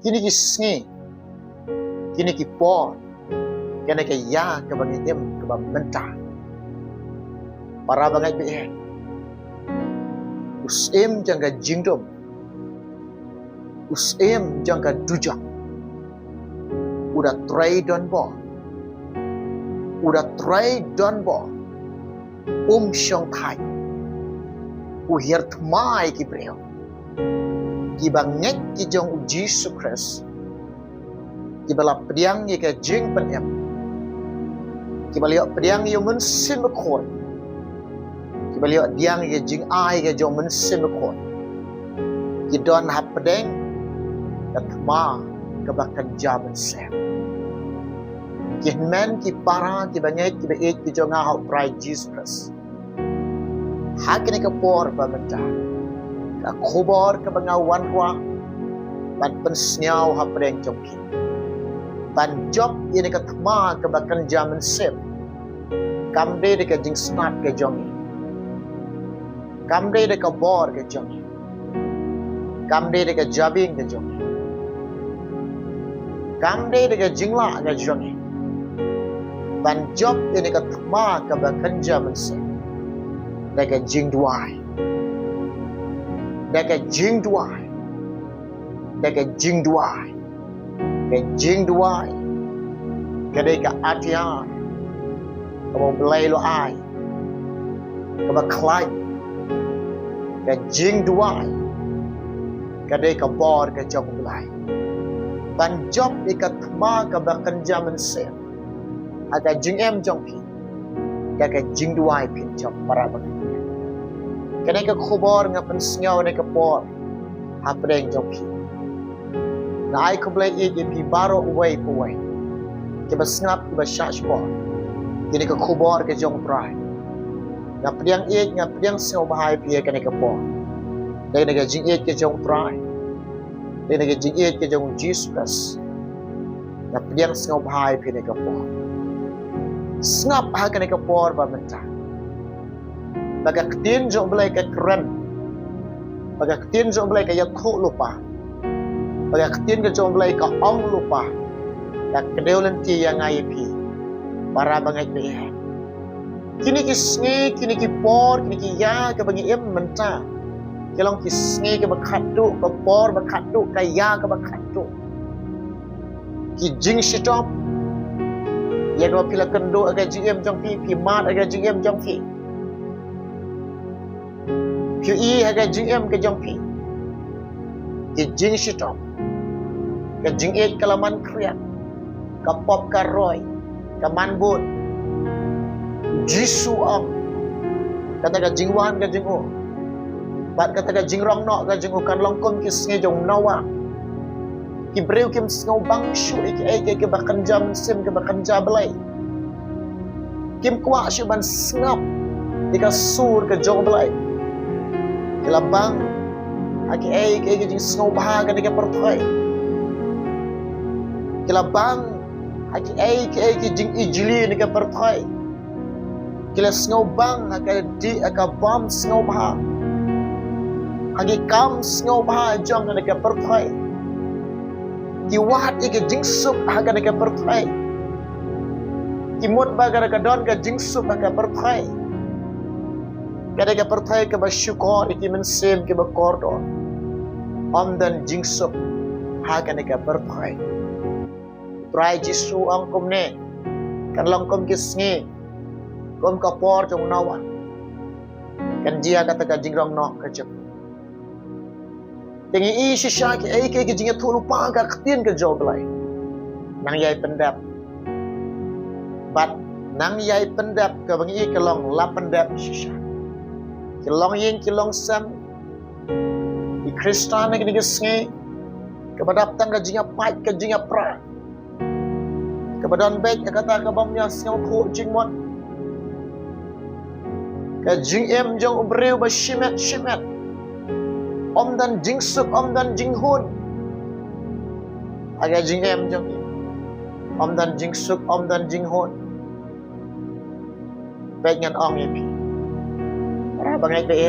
kini kisngi, kini kipor, kini kaya kebangitim kebamenta. Para bangai be, usim jangka jingdom, usim jangka dujak, udah try don bo, syong thai, uhir thmai kibreo, kibangek kijong uji sukres, kibala pediang ye ka jing penem, kibaliok pediang ye mensin bekon. Beliau diang ke jing ai ke jong mensin bekon. Kidon hap pedeng katma ke bakan jaman sem. Kihmen ki para ki banyak ki beik ki jong hau prai Jesus. Hakini ke por pamenta. Ka khobor ke bangawan wa ban pensnyau hap pedeng jong ki. Ban job ini katma ke bakan jaman sem. Kamde de ke jing snap ke jong. Kamde deka bor ke jong, kamde deka jabing ke jong, kamde deka jingla ke jong. Ban job ini ka thma ka bakanja mense, deka jing duai, deka jing duai, deka jing duai, ke jing duai, kadeka atiar, kamu belai lo ai, kamu klai. Ka jing duai kadai ka bor ka jong bulai ban job ikat thma ka bakan jaman se aga jing em jong pi ka jing duai pin job para bang kadai ka khobor nga pen sngau ne ka por hapreng jong pi na ai ko blai e pi baro away ke basngap ba shash por kini ka khobor ka jong prai nga pediang ek nga pediang seo bahai pia kene ke po dai naga jing ek ke jong prai dai naga jing ek ke jong Jesus nga pediang seo bahai pia ke po snap ha kene ke por ba menta baga ktin jong belai ke keren baga ktin jong belai ke yakho lupa baga ktin ke jong belai ke ong lupa dak kedeulen ti yang ai pi para bangai be kini kisngi, kini kipor, kini kiya ke bagi em menta. Kelong kisngi ke bakatu, ke por bakatu, kaya ke bakatu. Ki jing shitop. Ya dua pila kendo aga jing jong pi mat aga jing jong pi. Pi i aga jing ke jong pi. Ki jing shitop. Ke jing kalaman kriat. Ke pop karoy, ke manbut. Jisu ang kata ka jingwan ka jingo bat kata ka jingrong no ka jingo kan longkom ki snge jong nawa ki breu kim sngo bang shu ik ke bakan jam sim ke bakan jablai kim kwa shu ban snap dika sur ke jong blai kelabang aki ke jing sngo bah ka dika perthai kelabang aki ke jing ijli dika perthai kila snow bang aka bom snow bah agi kam snow bah jong na ka perthai ki wat ike jingsup aga na ka perthai ki mot bagar ka don ka jingsup aga perthai kada ka perthai ka basyukor iki mensem ke bakordo om dan jingsup aga na ka perthai try jisu angkom ne kan longkom kisngi kom kapor jong nawan kan dia kata ka jingrong no ka jep tengi i shisha ke ke jinga tu lupa ka ktin ka joglai nang yai pendap bat nang yai pendap ka bangi kelong la pendap shisha kelong yin kelong sam di kristan ke ni sngi ka badap tang ka jinga pai ka jinga pra ka badan baik kata ka bamnya sngo ko jingmon ka jing em jong ubreu ba shimet om dan jing sup om dan jing hun aga jing em jong om dan jing sup om dan jing hun baik ngan ong yepi para bangai be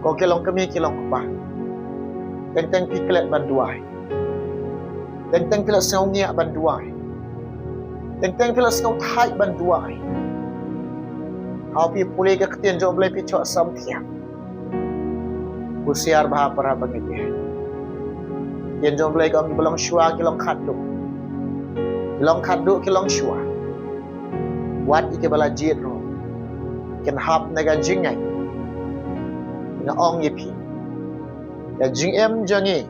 ko kelong kami kelong pa tentang piklet ban duai teng pila sengau ngiak ban duai. Teng pila sengau thai ban duai. Hau pi pulih ke ketien jo boleh pi cok sam tiang. Busiar bah para bangite. Tien jo boleh kong belong shua kilong khaduk. Kilong khaduk kilong shua. Wat ike bala jit ro. Ken hap naga jingai. Na ong yipi. Ya jing em jani.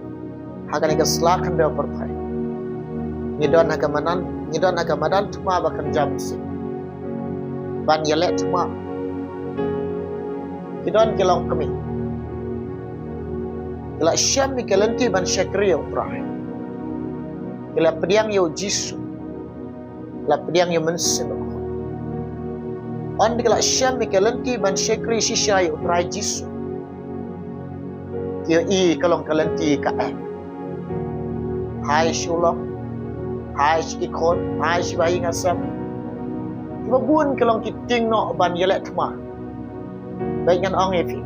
Hakan ika selakan bel pertai. Ngidon hagamadan tuma bakan jam si. Ban yelek tuma. Ngidon kilong kami. Kila syam ni kelenti ban syakri yang terakhir. Kila pediang yo jisu. Kila pediang yo mensin. On kila syam ni kelenti ban syakri sisya yo terakhir jisu. Kio i kalong kelenti ka Hai syulong. Hai ikon. Hai bayi ngasam. Tiba bun kalong kiting no ban yelek tuma. Baik ngan ong epi.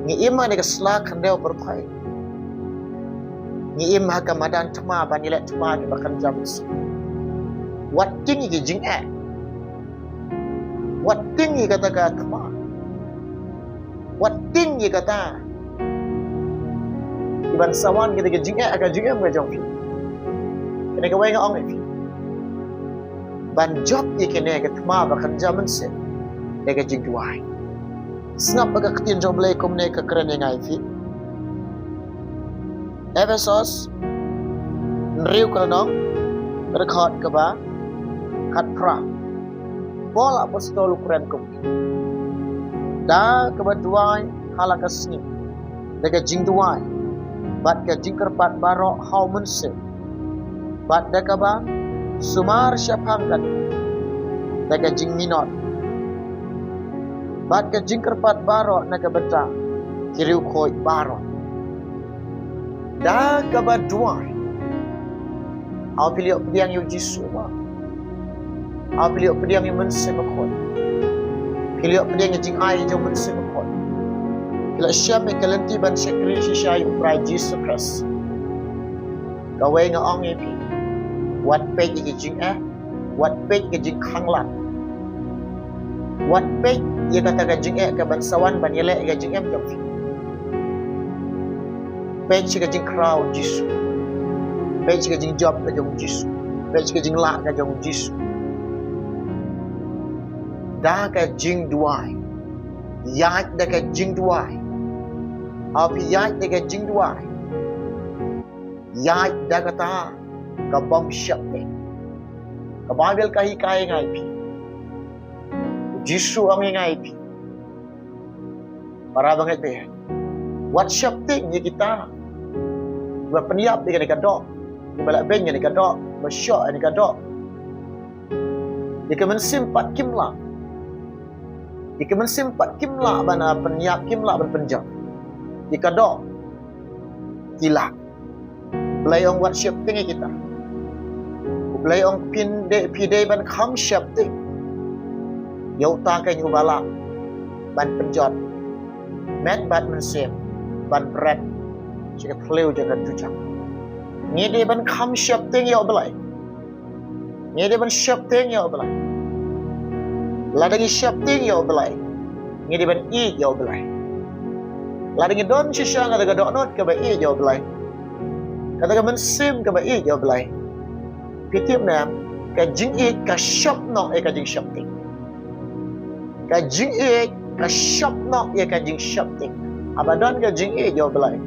Ni ima ni kesla kandel berpai. Ni ima hagamadan tuma ban yelek tuma ni bakan jamus. Wat ting iki jing Wat ting iki kata tuma. Wat ting iki kata. Iban sawan kita ke jing aga jing ga jong pi. Kena ke wai ong epi. Ban job iki kena ke tuma bakan jamus. Dega jing duai. Snap baga ketien jom lay kumne ke keren yang fi. Efesos nriu kanong record ke ba kat pra. Bol apostol keren kum. Da ke ba duai halaka sni. Dega jing duai. Bat ke jing kerpat baro hau mense. Bat dega ba sumar syapangkan. Dega jing minot. Bat ke jingkerpat baro na kabata kiriu koi baro da kabadwai au pilio pediang yu jisu ma au pilio pediang yu mense makon pilio pediang yu jing ai jo mense makon kila syam e kalenti ban sekri sisya yu prai jisu kras kawe nga ong epi wat pe ki jing wat pe ki jing khanglat wat pe ia kata gajing ke bansawan ban yelek gajing em jom. Page gajing crowd jisu. Page gajing job gajong jisu. Page gajing lak gajong jisu. Da gajing duai. Yat da gajing duai. Api yat da gajing duai. Yat da kata kabam syak ni. Kababil kahi kai ngai pi. Jisu ang ingay pi. Para banget be. What shifting ni kita. Ba peniap ni kadok. Ni balak ben ni kadok, bersyak ni kadok. Jika mensimpat kimla. Jika mensimpat kimla bana peniap kimla ban penjam. Jika dok kila. Belai ong what shifting ni kita. Belai ong pide ban kham shifting. Yau takai nyu balak ban penjot met bat mensem ban bret jika pleu jaga tujang ni de ban kham shap teng yau belai ni de ban shap teng yau belai ladagi shap teng yau belai ni de ban i yau belai ladagi don shisha ngada ga donot ka ba i yau belai kata ga mensem ka ba i yau belai pitip nam ka jing i ka shap no ka jing shap teng kajing ka shop nok ya kajing shop ting abadon kajing jo belai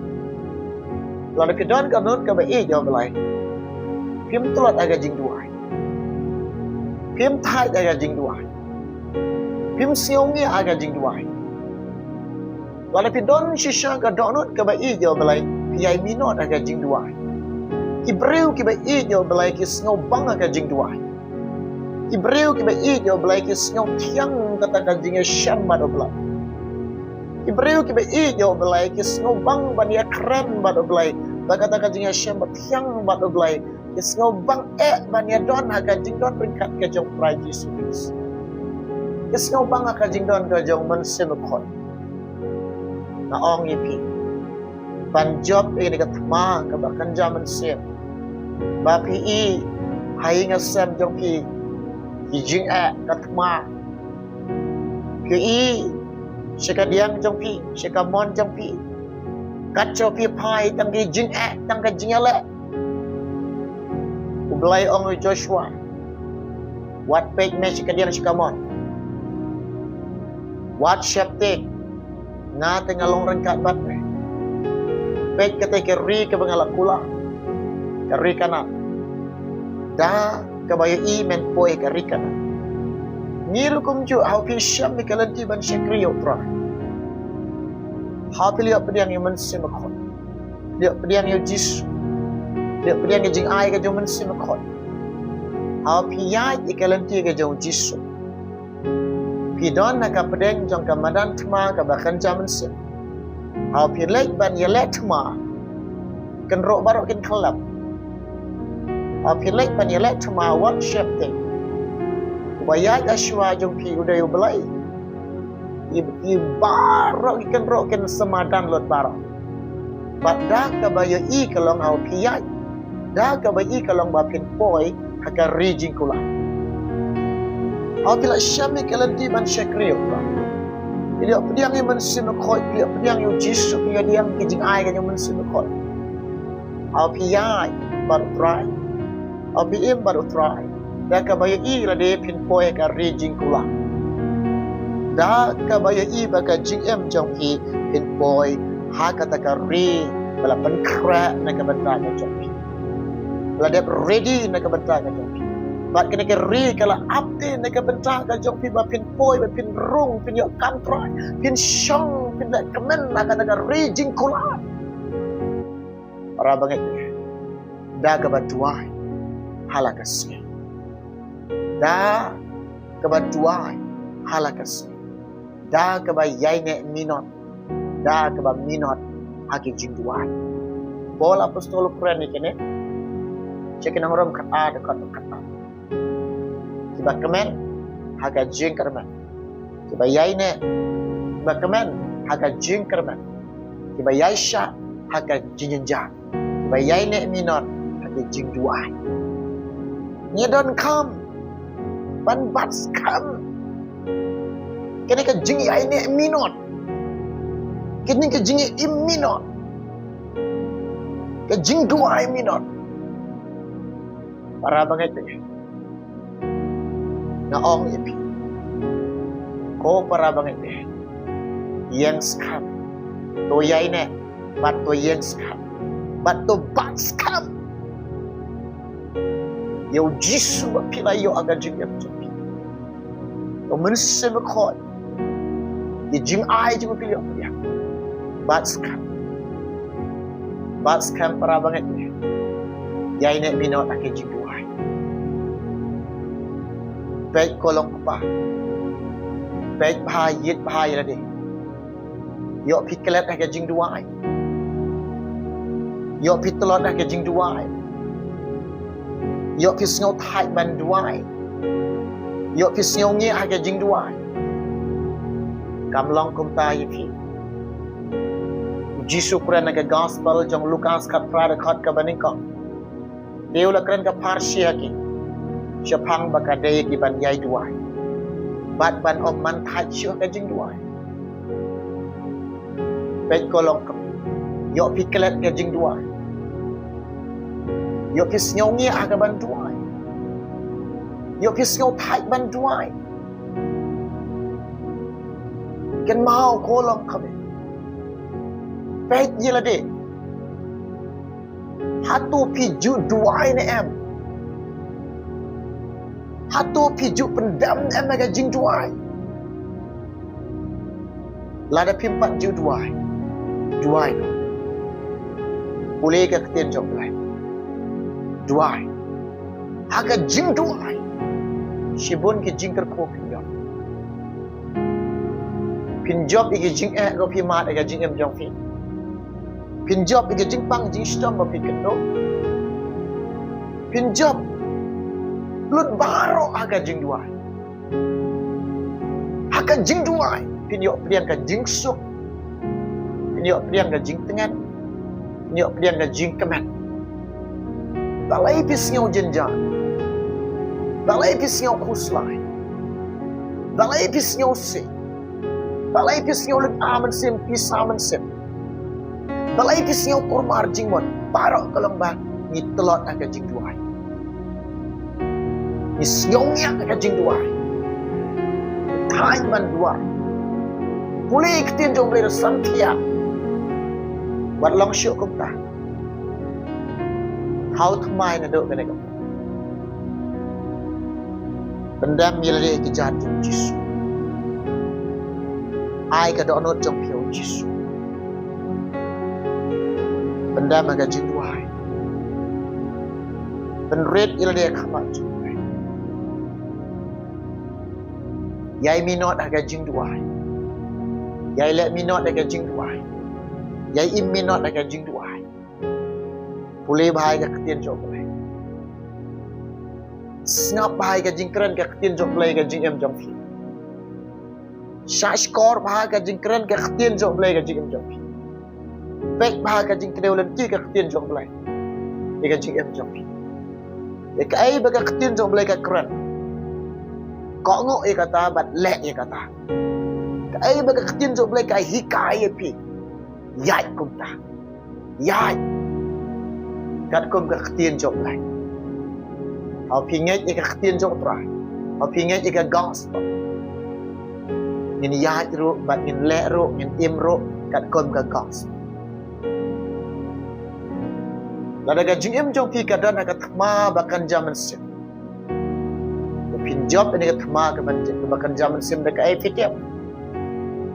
lalu kedon ka not ka ba jo belai pim tulot aga jing duai pim thai aga jing duai pim siong aga jing duai lalu kedon shisha ka donot ka ba jo belai piai minot aga jing duai ibreu ki ba jo belai ki snow bang aga jing duai Ibreu ki ba jo belai ki snow tiang kata kajingnya syam bado belai. Ibreu ki ba jo belai ki snow bang bania keren bado belai. Kata kajingnya syam tiang bado belai. Ki snow bang bania don ha kajing don peringkat ke jong prai Jesus. Ki snow bang ha kajing don ke jong mensen kon. Na ong yipi. Ban job ini ka tma ka bakan jaman sem. Bapi i hai ngasam jong pi jing katma pi i sekadiang jong pi sekamon jong pi kacho pi pai tang ki jing tang ka jing ale ublai ong Joshua wat pek me sekadiang sekamon wat syapte nga tengalong rengkat bat me pek kate keri ke bangala kula keri kana da kabaya i men poi keri kana niru kumju hau pi syam mi kalanti ban sekriyo pra hau pi liap pediang yang mensim khot liap pediang yang jisu liap pediang yang jing ai ka jo mensim khot hau pi yai i kalanti ka jo jisu pi don na ka pedeng jong ka madan tma ka bakan jaman sim hau pi lek ban ya let tma kan ro barok kin khalap hau pi lek ban ya let tma what shape thing wayat aswa jong pi uday ublai i barok ikan ro kin semadan lot barok badda ka bayo i kalong hau pi yai da ka bayi kalong bapin poi haka rijing kula hau pila syami kalanti ban syakriyo ba dia pediang yang mensim khoi dia pediang yang jisu dia diang kijing ai kan yang mensim khoi hau pi yai baru try hau pi im baru try da ka bayo i la de pin poi ka rijing kula da ka bayo i ba ka jing em jong pi pin poi ha ka ta ka ri bala ban kra na ka ban ta ka jong pi la de ready na ka ban ta ka jong pi bat kena ke ri kala update na ka ban ta ka jong pi ba pin poi ba pin rung pin yo kan try pin shong pin da kemen na ka ta ka rijing kula para banget da ka batuai halakasi da ka batuai halakasi da ka ba yai ne minot da ka ba minot haki jingduai bol apostol Quran ni kene cekin ngorom kata dekat kata tiba kemen haka jing kermen tiba yai ne tiba kemen haka jing kermen tiba yai sha haka jinjenja tiba yai ne minot haki jingduai ni don come ban bats come kene ka jing yai ne minot kini ka jing minot ka jing duai minot para banget na ong ipi ko para banget yang skam to yai ne bat to yang skam bat to bat skam yo jisu ba pila yo aga jing yap jopi to mense me khot ye jing ai jing pila ya bat skam para banget yai ne minot ake jing duai baik kolong pa baik bahayit bahaya deh yo pikelet ake jing duai yo pitelot ake jing duai yo pisngau thai ban duai yo pisngau nge ake jing duai kamlong kum ta yipi Jisu Quran ake gospel jong Lukas kat prada khat ka baningkong Deu la keren ka parsia ki syapang baka daya ki ban yai duai bat ban om man thai syuh ka jing duai bet kolong kam yo pikelet ka jing duai yo pis nyau ngi aga ban duai yo pis nyau thai ban duai ken mau kolong kam bet yela de hatu piju duai ne em hatu piju pendam em aga jing duai lada pimpat ju duai no boleh ke ketien jong lai duai aga jing duai shibun ke jing kerko pinjop igi jing go pi mat aga jing em jong fi pinjop igi jing pang jing stom ba pi kendo pinjop lut baro aga jing duai aga jing duai pinjop priang ka jing suk pinjop priang ka jing tengan pinjop priang ka jing kemet Dalai pisnyo jenjang. Dalai pisnyo kuslai. Dalai pisnyo si. Dalai pisnyo lut aman sim pisaman sim. Dalai pisnyo kurmar jingmon. Parok kelembang. Ni telot aga jing duai. Ni siongnya aga jing duai. Thai man duai. Pulih ketin jom boleh santia. Buat long syuk kumta. How to mind aduk kena kumta. Pendam milih kejadian Yesus. Ai kada onot jom piau Yesus. Pendam aga jing duai. Penred ilade khamat jing. Yai minot aga jing duai. Yai let minot aga jing duai. Yai im minot aga jing duai. Pulih bahai ka ketien jok boleh. Snap bahai ka jing keren ka ketien jok boleh ka jing em jom fi. Shashkor bahai ka jing keren ka ketien jok boleh ka jing em jom fi. Pek bahai ka jing kedeu lenti ka ketien jok boleh. Ka jing em jom fi. Ka ai ba ka ketien jok boleh ka keren. Kok ngok kata bat lek kata. Ka ai ba ka ketien jok boleh ka hikai pi. Yai kumta. Yai. Kat kum ka ketien jok lai. Au pinget ka ketien jok trai. Au pinget ka gospel. Ngin yai ro bat ngin lek ro ngin im ro kat kum ka gospel. Lada ka jing im jok pi kadan ka thma bakan zaman sim. Pin job ini ka thma ka bakan zaman sim da ka ai fitiap.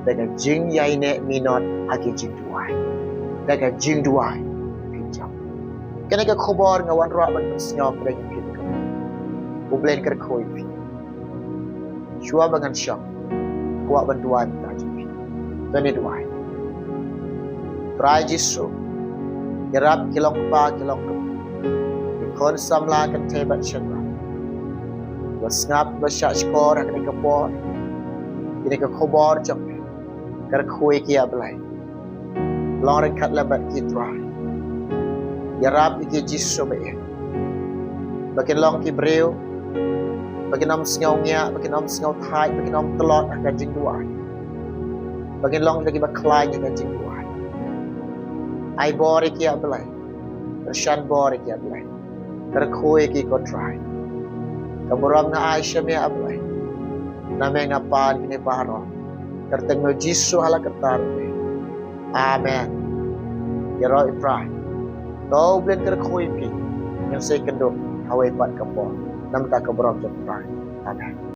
Da ka jing yai ne minot haki jing duai. Da ka jing duai. Kena ka khobor ngawan ra ban senyap pada pin ka. Ublen ker khoi pi. Shua bangan syam. Kuat bantuan ta ji. Tani duai. Trai Jisu. Yarap kilong pa kilong ka. Kon samla kan tebat syadra. Wasngap basya skor kena ka por. Kena ka khobor jam. Ker khoi kia belai. Loreng kat labat ki trai. Yarap iki Jisu bae. Bakin long ki breu. Bakin nam sngaunya, bakin nam sngau thai, bakin nam telot ka jing duai. Bakin long lagi baklai ka jing duai. Ai bor ki ablai. Tershan bor ki ablai. Terkhoi ki ko try. Kamuram na ai syame ablai. Name ngapan kini paro. Tertengno Jisu hala ketar. Amen. Yaro iprai. Kau boleh kerkhoi pi yang saya kenduk hawai pat kapor nam tak keberam jeprai. Amen.